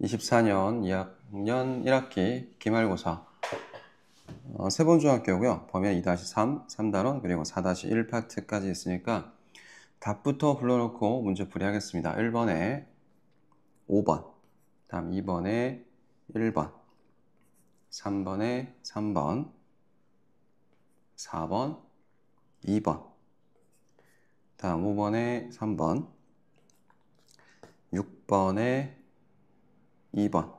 24년 2학년 1학기 기말고사 세본중학교고요. 범위 2-3, 3단원 그리고 4-1 파트까지 있으니까 답부터 불러놓고 문제 풀이하겠습니다. 1번에 5번, 다음 2번에 1번, 3번에 3번, 4번, 2번, 다음 5번에 3번, 6번에 2번,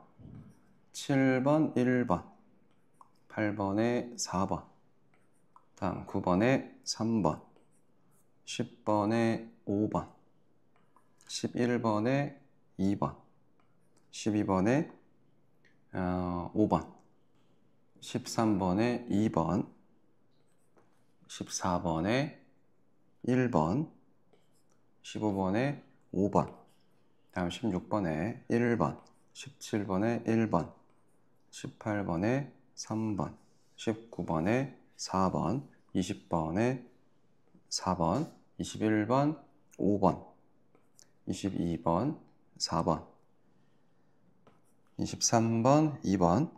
7번 1번, 8번에 4번, 다음 9번에 3번, 10번에 5번, 11번에 2번, 12번에 5번, 13번에 2번, 14번에 1번, 15번에 5번, 다음 16번에 1번, 17번에 1번, 18번에 3번, 19번에 4번, 20번에 4번, 21번 5번, 22번 4번, 23번 2번,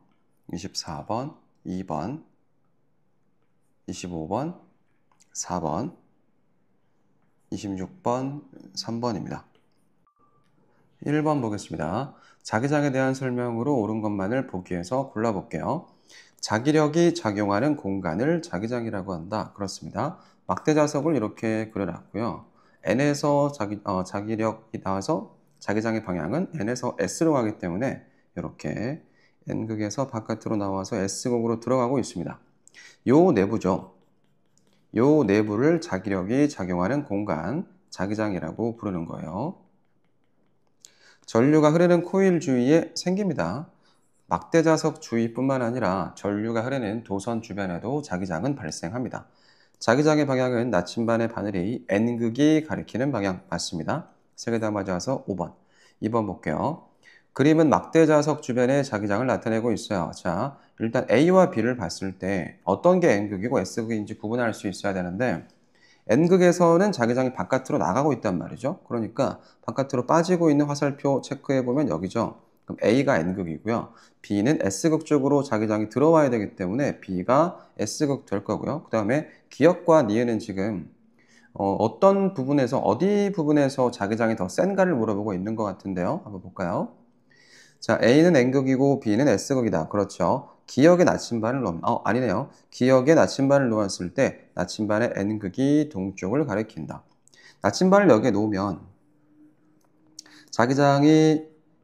24번 2번, 25번 4번, 26번 3번입니다. 1번 보겠습니다. 자기장에 대한 설명으로 옳은 것만을 보기에서 골라볼게요. 자기력이 작용하는 공간을 자기장이라고 한다. 그렇습니다. 막대자석을 이렇게 그려놨고요. N에서 자기력이 나와서 자기장의 방향은 N에서 S로 가기 때문에 이렇게 N극에서 바깥으로 나와서 S극으로 들어가고 있습니다. 요 내부죠. 요 내부를 자기력이 작용하는 공간, 자기장이라고 부르는 거예요. 전류가 흐르는 코일 주위에 생깁니다. 막대자석 주위뿐만 아니라 전류가 흐르는 도선 주변에도 자기장은 발생합니다. 자기장의 방향은 나침반의 바늘이 N극이 가리키는 방향 맞습니다. 세 개 다 맞아서 5번. 2번 볼게요. 그림은 막대자석 주변에 자기장을 나타내고 있어요. 자, 일단 A와 B를 봤을 때 어떤 게 N극이고 S극인지 구분할 수 있어야 되는데 N극에서는 자기장이 바깥으로 나가고 있단 말이죠. 그러니까 바깥으로 빠지고 있는 화살표 체크해보면 여기죠. 그럼 A가 N극이고요. B는 S극 쪽으로 자기장이 들어와야 되기 때문에 B가 S극 될 거고요. 그 다음에 기역과 니은은 지금 어떤 부분에서 어디 부분에서 자기장이 더 센가를 물어보고 있는 것 같은데요. 한번 볼까요? 자, A는 N극이고 B는 S극이다. 그렇죠. 기역의 나침반을 놓으면 아니네요. 기역의 나침반을 놓았을 때 나침반의 N극이 동쪽을 가리킨다. 나침반을 여기에 놓으면 자기장이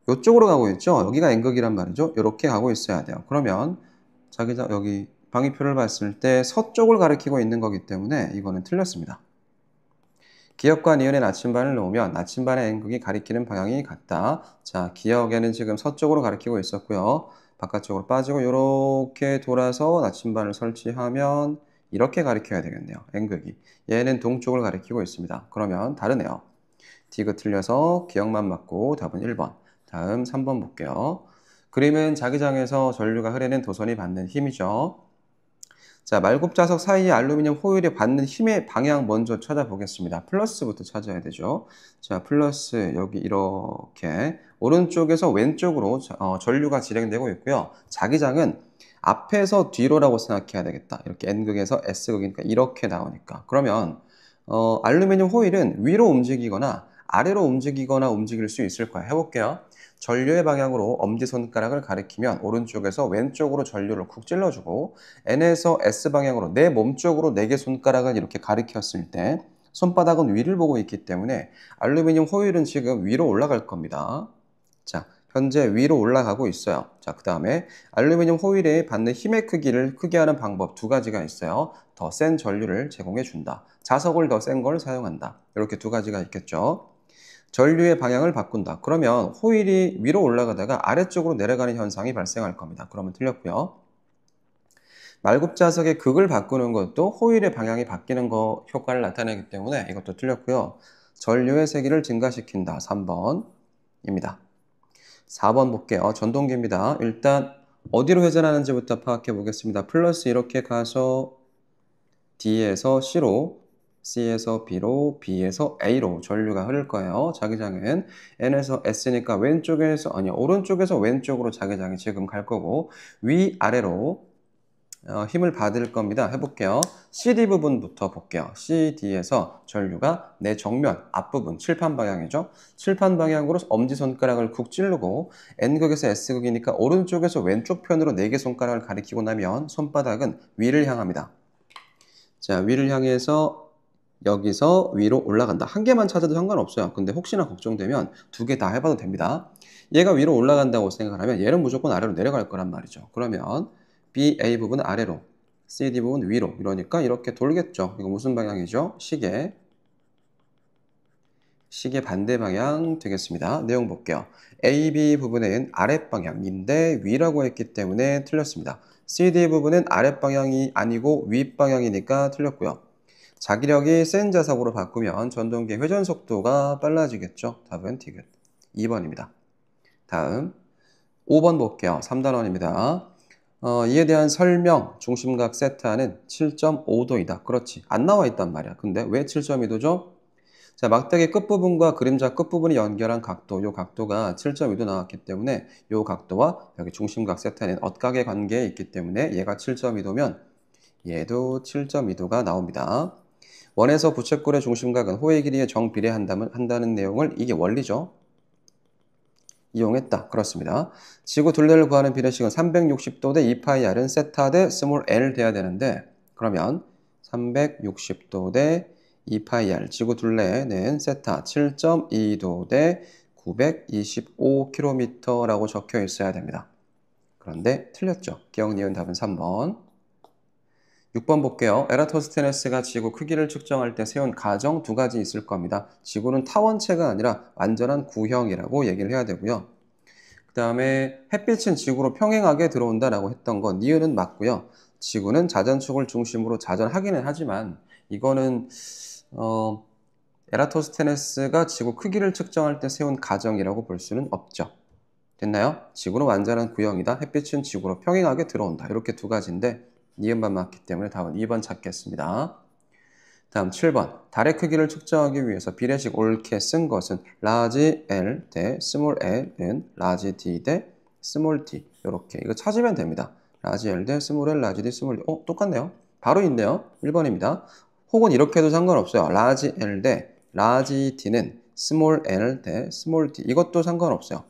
이쪽으로 가고 있죠. 여기가 N극이란 말이죠. 이렇게 가고 있어야 돼요. 그러면 자기장 여기 방위표를 봤을 때 서쪽을 가리키고 있는 거기 때문에 이거는 틀렸습니다. 기역과 니은의 나침반을 놓으면 나침반의 N극이 가리키는 방향이 같다. 자, 기역에는 지금 서쪽으로 가리키고 있었고요. 바깥쪽으로 빠지고 이렇게 돌아서 나침반을 설치하면 이렇게 가리켜야 되겠네요. N극이. 얘는 동쪽을 가리키고 있습니다. 그러면 다르네요. D가 틀려서 기역만 맞고 답은 1번. 다음 3번 볼게요. 그림은 자기장에서 전류가 흐르는 도선이 받는 힘이죠. 자, 말굽자석 사이에 알루미늄 호일이 받는 힘의 방향 먼저 찾아보겠습니다. 플러스부터 찾아야 되죠. 자, 플러스 여기 이렇게 오른쪽에서 왼쪽으로 전류가 진행되고 있고요. 자기장은 앞에서 뒤로라고 생각해야 되겠다. 이렇게 N극에서 S극이니까 이렇게 나오니까. 그러면 알루미늄 호일은 위로 움직이거나 아래로 움직이거나 움직일 수 있을 거야. 해볼게요. 전류의 방향으로 엄지손가락을 가리키면 오른쪽에서 왼쪽으로 전류를 쿡 찔러주고 N에서 S 방향으로 내 몸쪽으로 4개 손가락을 이렇게 가리켰을 때 손바닥은 위를 보고 있기 때문에 알루미늄 호일은 지금 위로 올라갈 겁니다. 자, 현재 위로 올라가고 있어요. 자, 그 다음에 알루미늄 호일에 받는 힘의 크기를 크게 하는 방법 2가지가 있어요. 더 센 전류를 제공해 준다. 자석을 더 센 걸 사용한다. 이렇게 2가지가 있겠죠. 전류의 방향을 바꾼다. 그러면 호일이 위로 올라가다가 아래쪽으로 내려가는 현상이 발생할 겁니다. 그러면 틀렸고요. 말굽자석의 극을 바꾸는 것도 호일의 방향이 바뀌는 거 효과를 나타내기 때문에 이것도 틀렸고요. 전류의 세기를 증가시킨다. 3번입니다. 4번 볼게요. 전동기입니다. 일단 어디로 회전하는지부터 파악해 보겠습니다. 플러스 이렇게 가서 D에서 C로 C에서 B로, B에서 A로 전류가 흐를 거예요. 자기장은 N에서 S니까 왼쪽에서, 아니요, 오른쪽에서 왼쪽으로 자기장이 지금 갈 거고, 위아래로 힘을 받을 겁니다. 해볼게요. CD 부분부터 볼게요. CD에서 전류가 내 정면 앞부분 칠판 방향이죠. 칠판 방향으로 엄지손가락을 쿡 찌르고 N극에서 S극이니까 오른쪽에서 왼쪽 편으로 4개 손가락을 가리키고 나면 손바닥은 위를 향합니다. 자, 위를 향해서 여기서 위로 올라간다. 한 개만 찾아도 상관없어요. 근데 혹시나 걱정되면 2개 다 해봐도 됩니다. 얘가 위로 올라간다고 생각을 하면 얘는 무조건 아래로 내려갈 거란 말이죠. 그러면 BA 부분은 아래로, CD 부분 위로, 이러니까 이렇게 돌겠죠. 이거 무슨 방향이죠? 시계 반대 방향 되겠습니다. 내용 볼게요. AB 부분은 아랫방향인데 위라고 했기 때문에 틀렸습니다. CD 부분은 아랫방향이 아니고 윗방향이니까 틀렸고요. 자기력이 센 자석으로 바꾸면 전동기 회전 속도가 빨라지겠죠. 답은 디귿. 2번입니다. 다음 5번 볼게요. 3단원입니다. 이에 대한 설명, 중심각 세타는 7.5도이다. 그렇지. 안 나와 있단 말이야. 근데 왜 7.2도죠? 자, 막대기 끝부분과 그림자 끝부분이 연결한 각도, 요 각도가 7.2도 나왔기 때문에 요 각도와 여기 중심각 세타는 엇각의 관계에 있기 때문에 얘가 7.2도면 얘도 7.2도가 나옵니다. 원에서 부채꼴의 중심각은 호의 길이에 정비례한다는 내용을, 이게 원리죠. 이용했다. 그렇습니다. 지구 둘레를 구하는 비례식은 360도 대 2파이r은 세타 대 스몰 l 돼야 되는데, 그러면 360도 대 2파이r, 지구 둘레는 세타 7.2도 대 925km라고 적혀 있어야 됩니다. 그런데 틀렸죠. 기억 니은 답은 3번. 6번 볼게요. 에라토스테네스가 지구 크기를 측정할 때 세운 가정 2가지 있을 겁니다. 지구는 타원체가 아니라 완전한 구형이라고 얘기를 해야 되고요. 그 다음에 햇빛은 지구로 평행하게 들어온다라고 했던 건 니은은 맞고요. 지구는 자전축을 중심으로 자전하기는 하지만 이거는 에라토스테네스가 지구 크기를 측정할 때 세운 가정이라고 볼 수는 없죠. 됐나요? 지구는 완전한 구형이다. 햇빛은 지구로 평행하게 들어온다. 이렇게 2가지인데 니은만 맞기 때문에 답은 2번 찾겠습니다. 다음 7번. 달의 크기를 측정하기 위해서 비례식 옳게 쓴 것은 large L 대 small l은 large D 대 small t. 이렇게 이거 찾으면 됩니다. large L 대 small L, large D, small D. 똑같네요. 바로 있네요. 1번입니다. 혹은 이렇게 해도 상관없어요. large L 대 large D는 small L 대 small t. 이것도 상관없어요.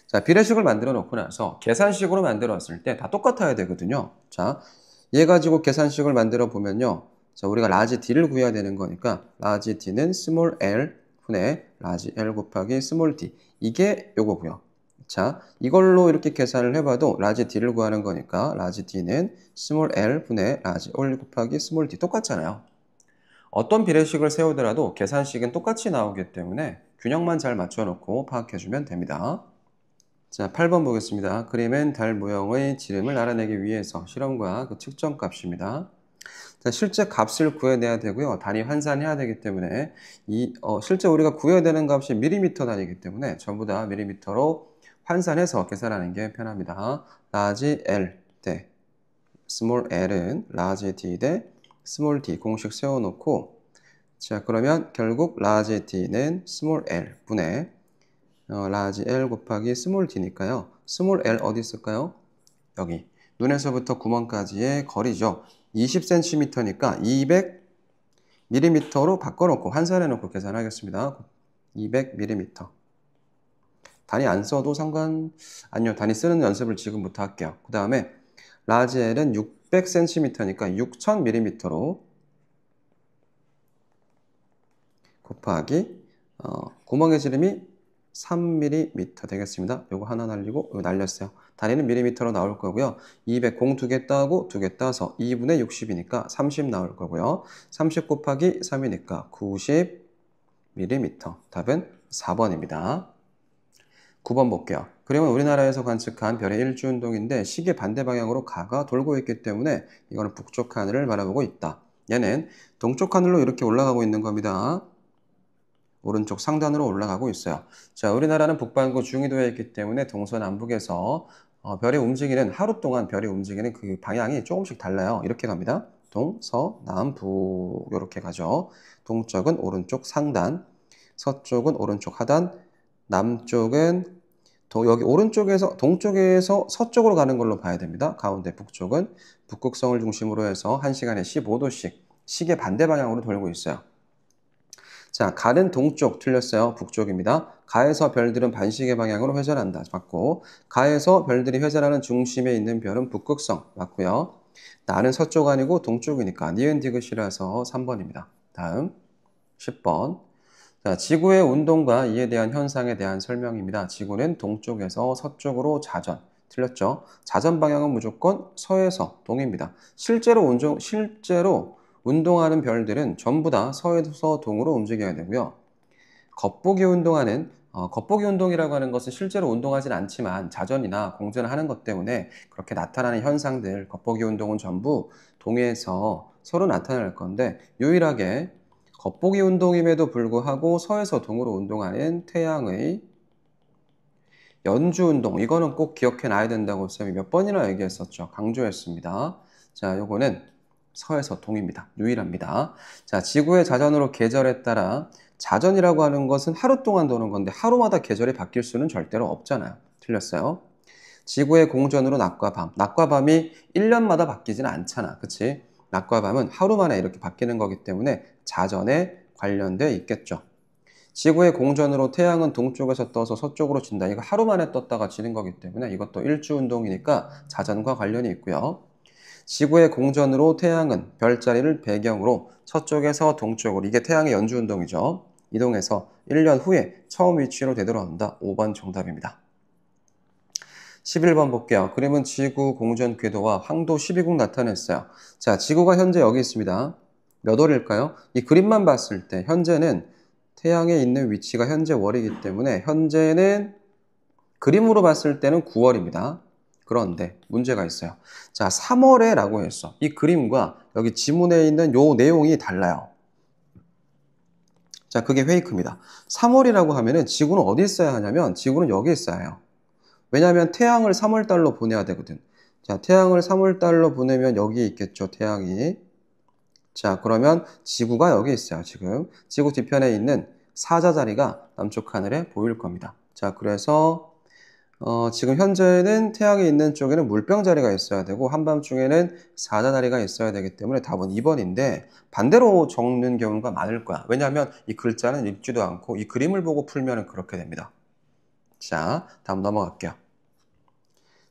자, 비례식을 만들어 놓고 나서 계산식으로 만들었을 때 다 똑같아야 되거든요. 자, 얘 가지고 계산식을 만들어 보면요. 자, 우리가 라지 D를 구해야 되는 거니까 라지 D는 스몰 l 분의 라지 L 곱하기 스몰 D. 이게 요거고요. 자, 이걸로 이렇게 계산을 해봐도 라지 D를 구하는 거니까 라지 D는 스몰 l 분의 라지 L 곱하기 스몰 D. 똑같잖아요. 어떤 비례식을 세우더라도 계산식은 똑같이 나오기 때문에 균형만 잘 맞춰놓고 파악해주면 됩니다. 자, 8번 보겠습니다. 그림은 달 모형의 지름을 알아내기 위해서 실험과 그 측정 값입니다. 자, 실제 값을 구해내야 되고요. 단위 환산해야 되기 때문에 실제 우리가 구해야 되는 값이 밀리미터 단위이기 때문에 전부 다 밀리미터로 환산해서 계산하는 게 편합니다. 라지 L 대 스몰 L은 라지 D 대 스몰 D 공식 세워놓고, 자, 그러면 결국 라지 D는 스몰 L 분의 라지 L 곱하기 스몰 D니까요. 스몰 L 어디 있을까요? 여기. 눈에서부터 구멍까지의 거리죠. 20cm니까 200mm로 바꿔놓고 환산해놓고 계산하겠습니다. 200mm. 단위 안 써도 아니요. 단위 쓰는 연습을 지금부터 할게요. 그 다음에 라지 L은 600cm니까 6000mm로 곱하기 구멍의 지름이 3mm 되겠습니다. 요거 하나 날리고 요거 날렸어요. 단위는 밀리미터로 나올 거고요. 200 공 2개 따고 2개 따서 2분의 60이니까 30 나올 거고요. 30 곱하기 3이니까 90mm. 답은 4번입니다. 9번 볼게요. 그림은 우리나라에서 관측한 별의 일주운동인데 시계 반대 방향으로 가가 돌고 있기 때문에 이거는 북쪽 하늘을 바라보고 있다. 얘는 동쪽 하늘로 이렇게 올라가고 있는 겁니다. 오른쪽 상단으로 올라가고 있어요. 자, 우리나라는 북반구 중위도에 있기 때문에 동서남북에서 별이 움직이는, 하루 동안 별이 움직이는 그 방향이 조금씩 달라요. 이렇게 갑니다. 동, 서, 남, 북 이렇게 가죠. 동쪽은 오른쪽 상단, 서쪽은 오른쪽 하단, 남쪽은 여기 오른쪽에서 동쪽에서 서쪽으로 가는 걸로 봐야 됩니다. 가운데 북쪽은 북극성을 중심으로 해서 1시간에 15도씩 시계 반대 방향으로 돌고 있어요. 자, 가는 동쪽 틀렸어요. 북쪽입니다. 가에서 별들은 반시계 방향으로 회전한다. 맞고, 가에서 별들이 회전하는 중심에 있는 별은 북극성. 맞고요. 나는 서쪽 아니고 동쪽이니까 니은 디귿이라서 3번입니다. 다음 10번. 자, 지구의 운동과 이에 대한 현상에 대한 설명입니다. 지구는 동쪽에서 서쪽으로 자전. 틀렸죠? 자전 방향은 무조건 서에서 동입니다. 실제로 운동하는 별들은 전부 다 서에서 동으로 움직여야 되고요. 겉보기 운동이라고 하는 것은 실제로 운동하진 않지만 자전이나 공전을 하는 것 때문에 그렇게 나타나는 현상들, 겉보기 운동은 전부 동에서 서로 나타날 건데 유일하게 겉보기 운동임에도 불구하고 서에서 동으로 운동하는 태양의 연주 운동, 이거는 꼭 기억해 놔야 된다고 쌤이 몇 번이나 얘기했었죠. 강조했습니다. 자, 요거는 서에서 동입니다. 유일합니다. 자, 지구의 자전으로 계절에 따라 자전이라고 하는 것은 하루 동안 도는 건데 하루마다 계절이 바뀔 수는 절대로 없잖아요. 틀렸어요. 지구의 공전으로 낮과 밤. 낮과 밤이 1년마다 바뀌지는 않잖아. 그치? 낮과 밤은 하루 만에 이렇게 바뀌는 거기 때문에 자전에 관련되어 있겠죠. 지구의 공전으로 태양은 동쪽에서 떠서 서쪽으로 진다. 이거 하루 만에 떴다가 지는 거기 때문에 이것도 일주운동이니까 자전과 관련이 있고요. 지구의 공전으로 태양은 별자리를 배경으로 서쪽에서 동쪽으로, 이게 태양의 연주운동이죠. 이동해서 1년 후에 처음 위치로 되돌아온다. 5번 정답입니다. 11번 볼게요. 그림은 지구 공전 궤도와 황도 12국 나타냈어요. 자, 지구가 현재 여기 있습니다. 몇 월일까요? 이 그림만 봤을 때 현재는 태양에 있는 위치가 현재 월이기 때문에 현재는 그림으로 봤을 때는 9월입니다. 그런데 문제가 있어요. 자, 3월에 라고 했어. 이 그림과 여기 지문에 있는 요 내용이 달라요. 자, 그게 페이크입니다. 3월이라고 하면은 지구는 어디 있어야 하냐면 지구는 여기 있어야 해요. 왜냐하면 태양을 3월달로 보내야 되거든. 자, 태양을 3월달로 보내면 여기 있겠죠, 태양이. 자, 그러면 지구가 여기 있어요, 지금. 지구 뒤편에 있는 사자자리가 남쪽 하늘에 보일 겁니다. 자, 그래서 지금 현재는 태양이 있는 쪽에는 물병자리가 있어야 되고 한밤중에는 사자자리가 있어야 되기 때문에 답은 2번인데 반대로 적는 경우가 많을 거야. 왜냐하면 이 글자는 읽지도 않고 이 그림을 보고 풀면 그렇게 됩니다. 자, 다음 넘어갈게요.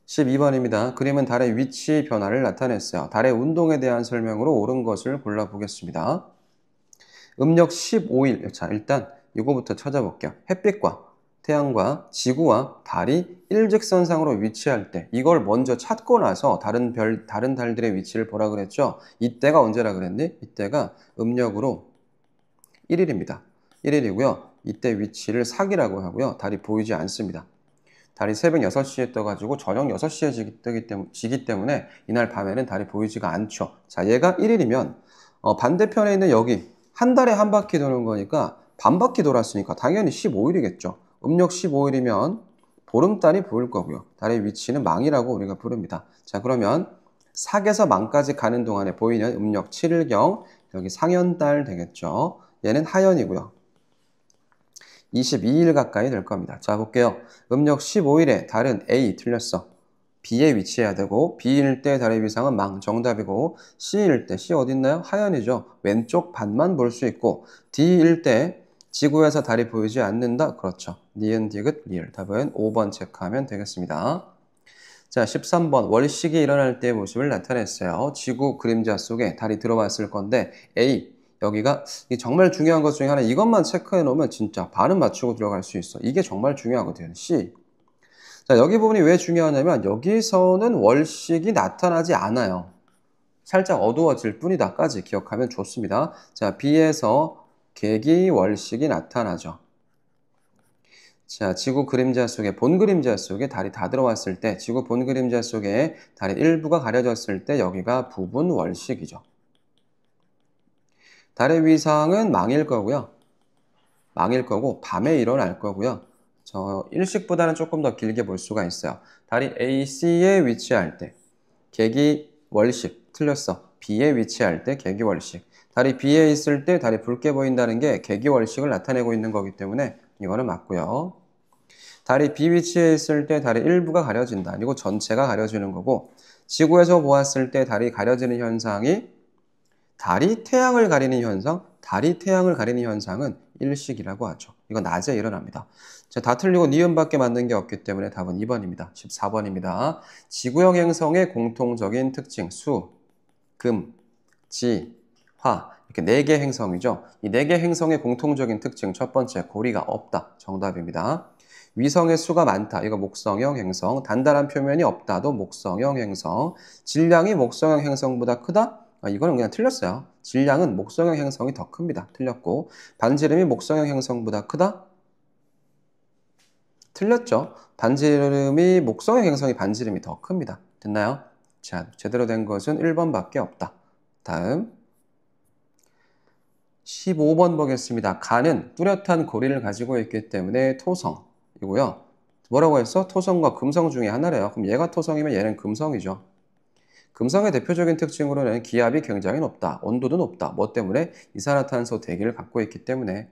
12번입니다. 그림은 달의 위치 변화를 나타냈어요. 달의 운동에 대한 설명으로 옳은 것을 골라보겠습니다. 음력 15일. 자, 일단 이거부터 찾아볼게요. 햇빛과 태양과 지구와 달이 일직선상으로 위치할 때 이걸 먼저 찾고 나서 다른 달들의 위치를 보라 그랬죠? 이때가 언제라 그랬니? 이때가 음력으로 1일입니다. 1일이고요. 이때 위치를 사기라고 하고요. 달이 보이지 않습니다. 달이 새벽 6시에 떠가지고 저녁 6시에 지기 때문에 이날 밤에는 달이 보이지가 않죠. 자, 얘가 1일이면 반대편에 있는 여기 한 달에 한 바퀴 도는 거니까 반 바퀴 돌았으니까 당연히 15일이겠죠. 음력 15일이면 보름달이 보일 거고요. 달의 위치는 망이라고 우리가 부릅니다. 자, 그러면 sak에서 망까지 가는 동안에 보이는 음력 7일경 여기 상현달 되겠죠. 얘는 하현이고요. 22일 가까이 될 겁니다. 자, 볼게요. 음력 15일에 달은 A 틀렸어. B에 위치해야 되고 B일 때 달의 위상은 망 정답이고 C일 때 C 어디 있나요? 하현이죠. 왼쪽 반만 볼 수 있고 D일 때 지구에서 달이 보이지 않는다. 그렇죠. 니은 디귿 리을. 답은 5번 체크하면 되겠습니다. 자, 13번 월식이 일어날 때의 모습을 나타냈어요. 지구 그림자 속에 달이 들어왔을 건데 A 여기가 정말 중요한 것 중에 하나, 이것만 체크해 놓으면 진짜 반은 맞추고 들어갈 수 있어. 이게 정말 중요하거든요. C. 자, 여기 부분이 왜 중요하냐면 여기서는 월식이 나타나지 않아요. 살짝 어두워질 뿐이다까지 기억하면 좋습니다. 자, B에서 개기 월식이 나타나죠. 자, 지구 그림자 속에, 본 그림자 속에 달이 다 들어왔을 때, 지구 본 그림자 속에 달의 일부가 가려졌을 때 여기가 부분 월식이죠. 달의 위상은 망일 거고요. 망일 거고 밤에 일어날 거고요. 저 일식보다는 조금 더 길게 볼 수가 있어요. 달이 AC에 위치할 때 개기 월식 틀렸어. B에 위치할 때 계기월식. 달이 B에 있을 때 달이 붉게 보인다는 게 계기월식을 나타내고 있는 거기 때문에 이거는 맞고요. 달이 B 위치에 있을 때 달의 일부가 가려진다. 아니고 전체가 가려지는 거고 지구에서 보았을 때 달이 가려지는 현상이 달이 태양을 가리는 현상, 달이 태양을 가리는 현상은 일식이라고 하죠. 이건 낮에 일어납니다. 자, 다 틀리고 니은밖에 맞는 게 없기 때문에 답은 2번입니다. 14번입니다. 지구형 행성의 공통적인 특징, 수, 금, 지, 화 이렇게 4개 행성이죠. 이 4개 행성의 공통적인 특징 첫 번째, 고리가 없다. 정답입니다. 위성의 수가 많다. 이거 목성형 행성. 단단한 표면이 없다도 목성형 행성. 질량이 목성형 행성보다 크다? 이거는 그냥 틀렸어요. 질량은 목성형 행성이 더 큽니다. 틀렸고 반지름이 목성형 행성보다 크다? 틀렸죠. 반지름이 목성형 행성이 반지름이 더 큽니다. 됐나요? 자, 제대로 된 것은 1번밖에 없다. 다음 15번 보겠습니다. 간은 뚜렷한 고리를 가지고 있기 때문에 토성이고요. 뭐라고 했어? 토성과 금성 중에 하나래요. 그럼 얘가 토성이면 얘는 금성이죠. 금성의 대표적인 특징으로는 기압이 굉장히 높다. 온도도 높다. 뭐 때문에? 이산화탄소 대기를 갖고 있기 때문에.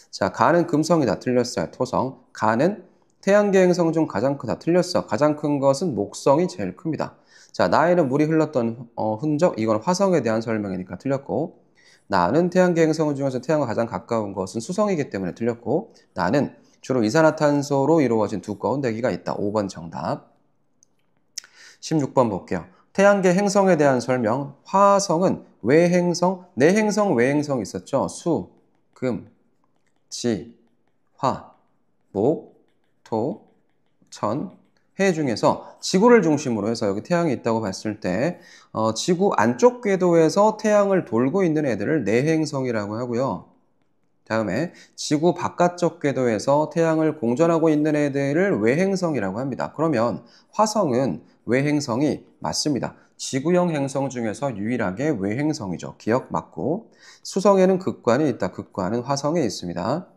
자, 간은 금성이다. 틀렸어요. 토성. 간은 태양계 행성 중 가장 크다. 틀렸어. 가장 큰 것은 목성이 제일 큽니다. 자, 나에는 물이 흘렀던 흔적. 이건 화성에 대한 설명이니까 틀렸고. 나는 태양계 행성 중에서 태양과 가장 가까운 것은 수성이기 때문에 틀렸고. 나는 주로 이산화탄소로 이루어진 두꺼운 대기가 있다. 5번 정답. 16번 볼게요. 태양계 행성에 대한 설명. 화성은 외행성, 내행성, 외행성 있었죠. 수, 금, 지, 화, 목, 토, 천, 해 중에서 지구를 중심으로 해서 여기 태양이 있다고 봤을 때 지구 안쪽 궤도에서 태양을 돌고 있는 애들을 내행성이라고 하고요. 다음에 지구 바깥쪽 궤도에서 태양을 공전하고 있는 애들을 외행성이라고 합니다. 그러면 화성은 외행성이 맞습니다. 지구형 행성 중에서 유일하게 외행성이죠. 기억 맞고. 수성에는 극관이 있다. 극관은 화성에 있습니다.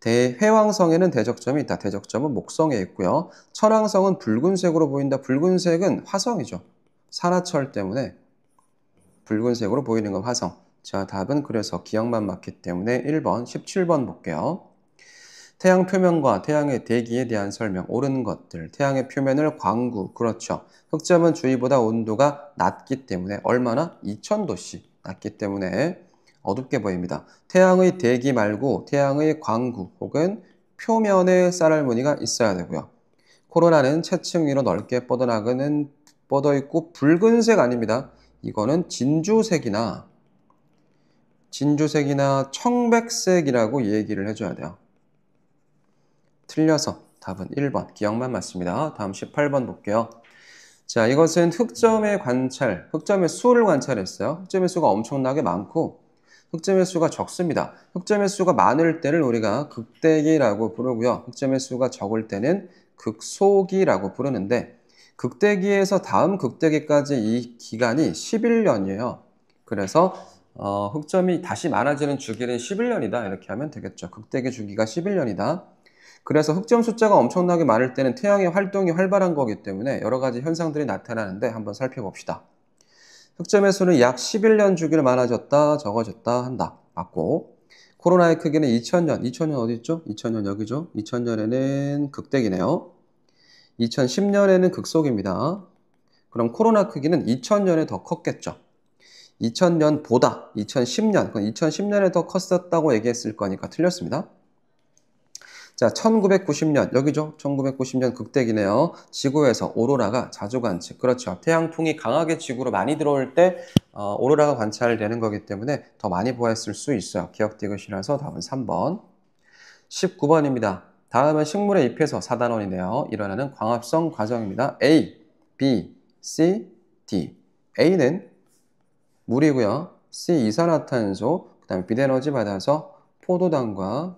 대회왕성에는 대적점이 있다. 대적점은 목성에 있고요. 천왕성은 붉은색으로 보인다. 붉은색은 화성이죠. 산화철 때문에 붉은색으로 보이는 건 화성. 자, 답은 그래서 기억만 맞기 때문에 1번, 17번 볼게요. 태양 표면과 태양의 대기에 대한 설명, 옳은 것들. 태양의 표면을 광구, 그렇죠. 흑점은 주위보다 온도가 낮기 때문에 얼마나? 2000도씨 낮기 때문에 어둡게 보입니다. 태양의 대기 말고 태양의 광구 혹은 표면에 쌀알무늬가 있어야 되고요. 코로나는 채층 위로 넓게 뻗어있고 붉은색 아닙니다. 이거는 진주색이나 청백색이라고 얘기를 해줘야 돼요. 틀려서 답은 1번. 기억만 맞습니다. 다음 18번 볼게요. 자, 이것은 흑점의 관찰, 흑점의 수를 관찰했어요. 흑점의 수가 엄청나게 많고 흑점의 수가 적습니다. 흑점의 수가 많을 때를 우리가 극대기라고 부르고요. 흑점의 수가 적을 때는 극소기라고 부르는데 극대기에서 다음 극대기까지 이 기간이 11년이에요. 그래서 흑점이 다시 많아지는 주기는 11년이다. 이렇게 하면 되겠죠. 극대기 주기가 11년이다. 그래서 흑점 숫자가 엄청나게 많을 때는 태양의 활동이 활발한 거기 때문에 여러 가지 현상들이 나타나는데 한번 살펴봅시다. 흑점의 수는 약 11년 주기로 많아졌다, 적어졌다 한다. 맞고 코로나의 크기는 2000년, 2000년 어디 있죠? 2000년 여기죠? 2000년에는 극대기네요. 2010년에는 극소기입니다. 그럼 코로나 크기는 2000년에 더 컸겠죠. 2000년보다 2010년, 2010년에 더 컸었다고 얘기했을 거니까 틀렸습니다. 자, 1990년, 여기죠? 1990년 극대기네요. 지구에서 오로라가 자주 관측. 그렇죠. 태양풍이 강하게 지구로 많이 들어올 때 오로라가 관찰되는 거기 때문에 더 많이 보았을 수 있어요. 기억 디귿이라서 답은 3번. 19번입니다. 다음은 식물의 잎에서 4단원이네요. 일어나는 광합성 과정입니다. A, B, C, D. A는 물이고요. C, 이산화탄소, 그 다음에 빛에너지 받아서 포도당과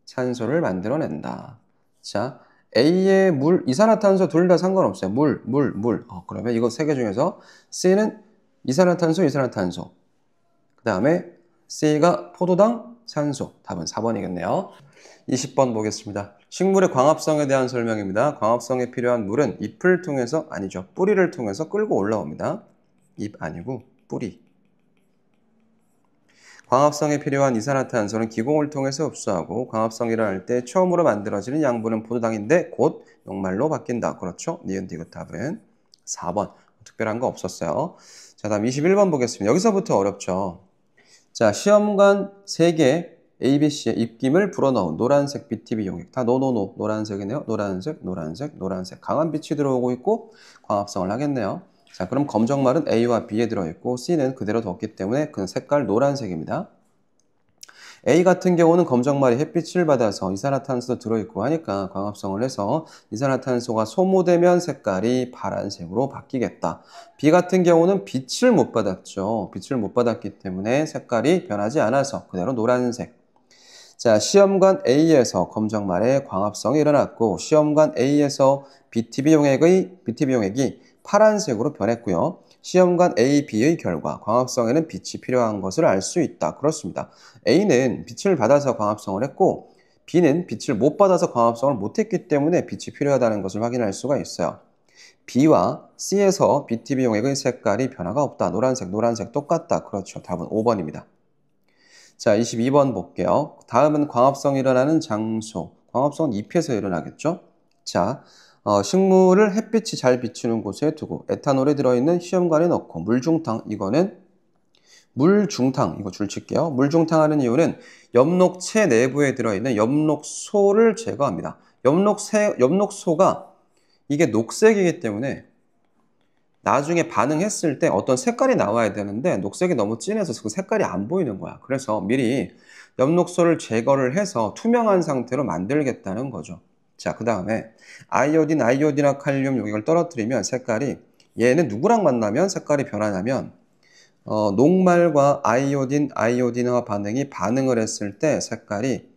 산소를 만들어낸다. 자, A의 물, 이산화탄소 둘 다 상관없어요. 물. 그러면 이거 세 개 중에서 C는 이산화탄소. 그 다음에 C가 포도당, 산소. 답은 4번이겠네요. 20번 보겠습니다. 식물의 광합성에 대한 설명입니다. 광합성에 필요한 물은 잎을 통해서, 아니죠. 뿌리를 통해서 끌고 올라옵니다. 잎 아니고 뿌리. 광합성에 필요한 이산화탄소는 기공을 통해서 흡수하고 광합성이 일어날 때 처음으로 만들어지는 양분은 포도당인데 곧 녹말로 바뀐다. 그렇죠? 니은 디귿 답은 4번. 특별한 거 없었어요. 자, 다음 21번 보겠습니다. 여기서부터 어렵죠. 자, 시험관 3개 ABC의 입김을 불어넣은 노란색 BTB 용액. 다 노노노. 노란색이네요. 노란색, 노란색, 노란색. 강한 빛이 들어오고 있고 광합성을 하겠네요. 자, 그럼 검정말은 A와 B에 들어있고 C는 그대로 뒀기 때문에 그 색깔 노란색입니다. A 같은 경우는 검정말이 햇빛을 받아서 이산화탄소도 들어있고 하니까 광합성을 해서 이산화탄소가 소모되면 색깔이 파란색으로 바뀌겠다. B 같은 경우는 빛을 못 받았죠. 빛을 못 받았기 때문에 색깔이 변하지 않아서 그대로 노란색. 자, 시험관 A에서 검정말의 광합성이 일어났고 시험관 A에서 BTB 용액이 파란색으로 변했고요. 시험관 A, B의 결과 광합성에는 빛이 필요한 것을 알 수 있다. 그렇습니다. A는 빛을 받아서 광합성을 했고 B는 빛을 못 받아서 광합성을 못했기 때문에 빛이 필요하다는 것을 확인할 수가 있어요. B와 C에서 BTB 용액의 색깔이 변화가 없다. 노란색, 노란색 똑같다. 그렇죠. 답은 5번입니다. 자, 22번 볼게요. 다음은 광합성이 일어나는 장소. 광합성은 잎에서 일어나겠죠? 자, 식물을 햇빛이 잘 비추는 곳에 두고 에탄올이 들어있는 시험관에 넣고 물중탕, 이거는 물중탕, 이거 줄칠게요. 물중탕하는 이유는 엽록체 내부에 들어있는 엽록소를 제거합니다. 엽록소가 이게 녹색이기 때문에 나중에 반응했을 때 어떤 색깔이 나와야 되는데 녹색이 너무 진해서 그 색깔이 안 보이는 거야. 그래서 미리 엽록소를 제거를 해서 투명한 상태로 만들겠다는 거죠. 자, 그 다음에 아이오딘과 칼륨 용액을 떨어뜨리면 색깔이 얘는 누구랑 만나면 색깔이 변하냐면 녹말과 아이오딘과 반응을 했을 때 색깔이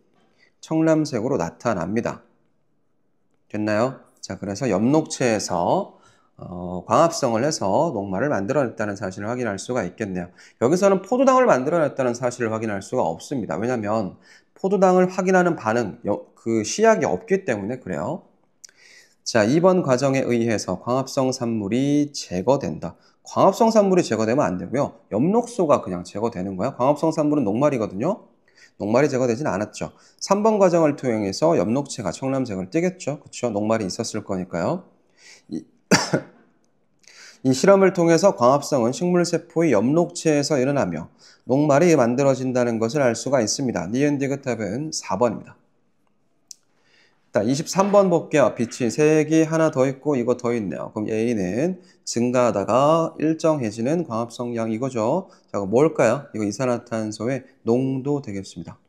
청람색으로 나타납니다. 됐나요? 자, 그래서 엽록체에서 광합성을 해서 녹말을 만들어냈다는 사실을 확인할 수가 있겠네요. 여기서는 포도당을 만들어냈다는 사실을 확인할 수가 없습니다. 왜냐하면 포도당을 확인하는 그 시약이 없기 때문에 그래요. 자, 2번 과정에 의해서 광합성 산물이 제거된다. 광합성 산물이 제거되면 안 되고요. 엽록소가 그냥 제거되는 거야. 광합성 산물은 녹말이거든요. 녹말이 제거되진 않았죠. 3번 과정을 통해서 엽록체가 청람색을 띠겠죠. 그렇죠? 녹말이 있었을 거니까요. 이 실험을 통해서 광합성은 식물세포의 엽록체에서 일어나며 녹말이 만들어진다는 것을 알 수가 있습니다. 니은 디귿 답은 4번입니다. 23번 볼게요. 빛이 색이 하나 더 있고 이거 더 있네요. 그럼 A는 증가하다가 일정해지는 광합성량 이거죠. 자, 그럼 뭘까요? 이거 이산화탄소의 농도 되겠습니다.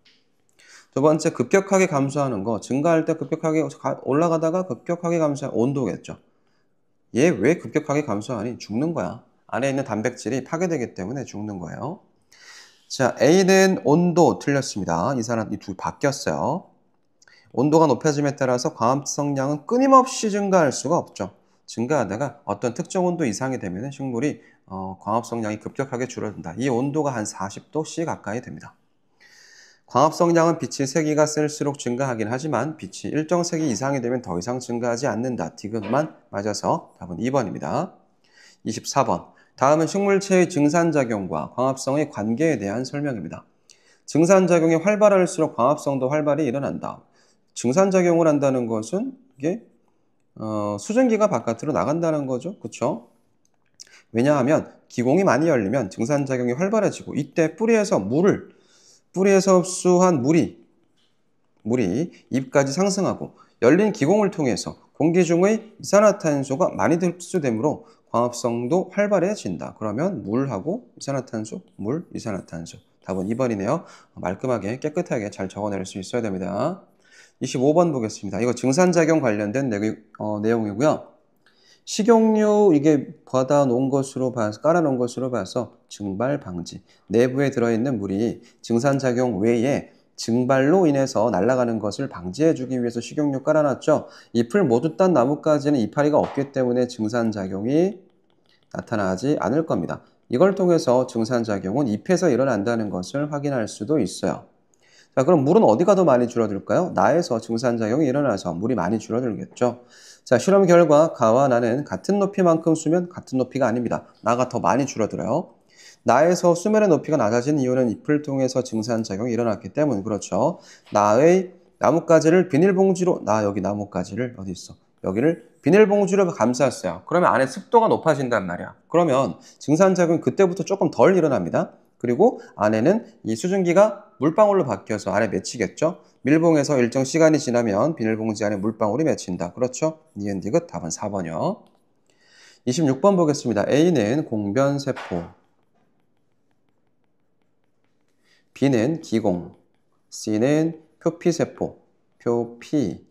두 번째, 급격하게 감소하는 거. 증가할 때 급격하게 올라가다가 급격하게 감소하는 온도겠죠. 얘 왜 급격하게 감소하니? 죽는 거야. 안에 있는 단백질이 파괴되기 때문에 죽는 거예요. 자, A는 온도 틀렸습니다. 이 둘 바뀌었어요. 온도가 높아짐에 따라서 광합성량은 끊임없이 증가할 수가 없죠. 증가하다가 어떤 특정 온도 이상이 되면 식물이 광합성량이 급격하게 줄어든다. 이 온도가 한 40도씨 가까이 됩니다. 광합성량은 빛의 세기가 셀수록 증가하긴 하지만 빛이 일정 세기 이상이 되면 더 이상 증가하지 않는다. 디귿만 맞아서 답은 2번입니다. 24번. 다음은 식물체의 증산작용과 광합성의 관계에 대한 설명입니다. 증산작용이 활발할수록 광합성도 활발히 일어난다. 증산작용을 한다는 것은 이게 수증기가 바깥으로 나간다는 거죠. 그렇죠? 왜냐하면 기공이 많이 열리면 증산작용이 활발해지고 이때 뿌리에서 흡수한 물이 잎까지 상승하고 열린 기공을 통해서 공기 중의 이산화탄소가 많이 흡수되므로 광합성도 활발해진다. 그러면 물하고 이산화탄소, 물, 이산화탄소. 답은 2번이네요. 말끔하게 깨끗하게 잘 적어낼 수 있어야 됩니다. 25번 보겠습니다. 이거 증산작용 관련된 내용이고요. 식용유 이게 깔아놓은 것으로 봐서 증발 방지. 내부에 들어있는 물이 증산작용 외에 증발로 인해서 날아가는 것을 방지해주기 위해서 식용유 깔아놨죠. 잎을 모두 딴 나무까지는 이파리가 없기 때문에 증산작용이 나타나지 않을 겁니다. 이걸 통해서 증산작용은 잎에서 일어난다는 것을 확인할 수도 있어요. 자, 그럼 물은 어디가 더 많이 줄어들까요? 나에서 증산작용이 일어나서 물이 많이 줄어들겠죠. 자, 실험 결과 가와 나는 같은 높이만큼 수면 같은 높이가 아닙니다. 나가 더 많이 줄어들어요. 나에서 수면의 높이가 낮아진 이유는 잎을 통해서 증산작용이 일어났기 때문. 그렇죠. 나의 나뭇가지를 비닐봉지로, 나 여기 나뭇가지를 어디 있어? 여기를 비닐봉지로 감쌌어요. 그러면 안에 습도가 높아진단 말이야. 그러면 증산작용이 그때부터 조금 덜 일어납니다. 그리고 안에는 이 수증기가 물방울로 바뀌어서 안에 맺히겠죠. 밀봉해서 일정 시간이 지나면 비닐봉지 안에 물방울이 맺힌다. 그렇죠? 니은 디귿 답은 4번이요. 26번 보겠습니다. A는 공변세포, B는 기공, C는 표피세포, 표피세포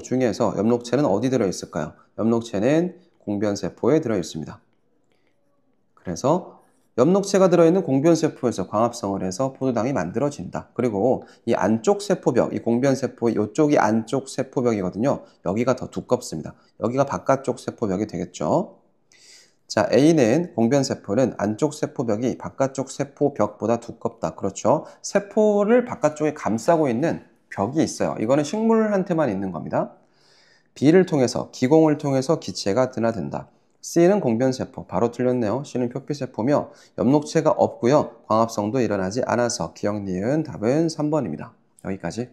중에서 엽록체는 어디 들어있을까요? 엽록체는 공변세포에 들어있습니다. 그래서 엽록체가 들어있는 공변세포에서 광합성을 해서 포도당이 만들어진다. 그리고 이 안쪽 세포벽, 이 공변세포 이쪽이 안쪽 세포벽이거든요. 여기가 더 두껍습니다. 여기가 바깥쪽 세포벽이 되겠죠. 자, A는 공변세포는 안쪽 세포벽이 바깥쪽 세포벽보다 두껍다. 그렇죠. 세포를 바깥쪽에 감싸고 있는 벽이 있어요. 이거는 식물한테만 있는 겁니다. B를 통해서, 기공을 통해서 기체가 드나든다. C는 공변세포, 바로 틀렸네요. C는 표피세포며 엽록체가 없고요. 광합성도 일어나지 않아서 기억 니은 답은 3번입니다. 여기까지.